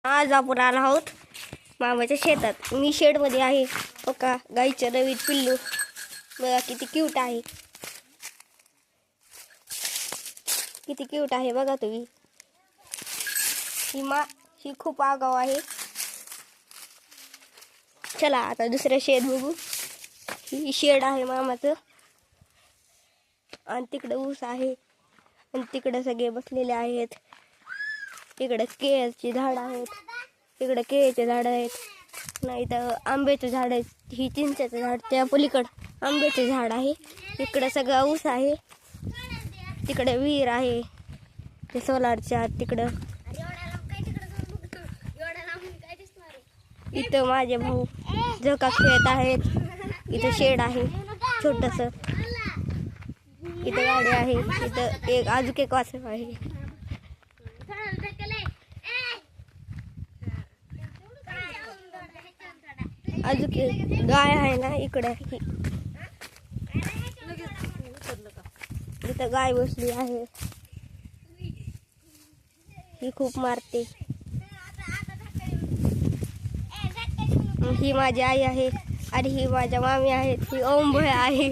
आज आपण आलो आहोत मामाच्या शेतात. मी शेडमध्ये आहे. हो का, गाईचं नवीन पिल्लू बघा किती क्यूट आहे, किती क्यूट आहे बघा तुम्ही. ही खूप आगाऊ आहे. चला आता दुसरं शेड बघू. ही शेड आहे मामाचं, आणि तिकडं ऊस आहे, आणि तिकडं सगळे बसलेले आहेत. इकडं केळीचे झाड आहेत, इकडं केळीचे झाड आहेत, नाही तर आंब्याचे झाड आहेत. ही चिंचेचं झाड, त्या पलीकडं आंब्याचे झाड आहे. इकडं सगळं ऊस आहे, तिकडे विहीर आहे ते सोलारच्या तिकडं. इथं माझे भाऊ झोका खेळत आहेत. इथं शेड आहे छोटस, इथं गाडी आहे, इथं एक अजून एक वासरू आहे. अजून गाय आहे ना इकडे, इथं गाय बसली आहे. ही खूप मारते. ही माझी आई आहे, आणि ही माझ्या मामी आहेत. ही ओंबळ आहे.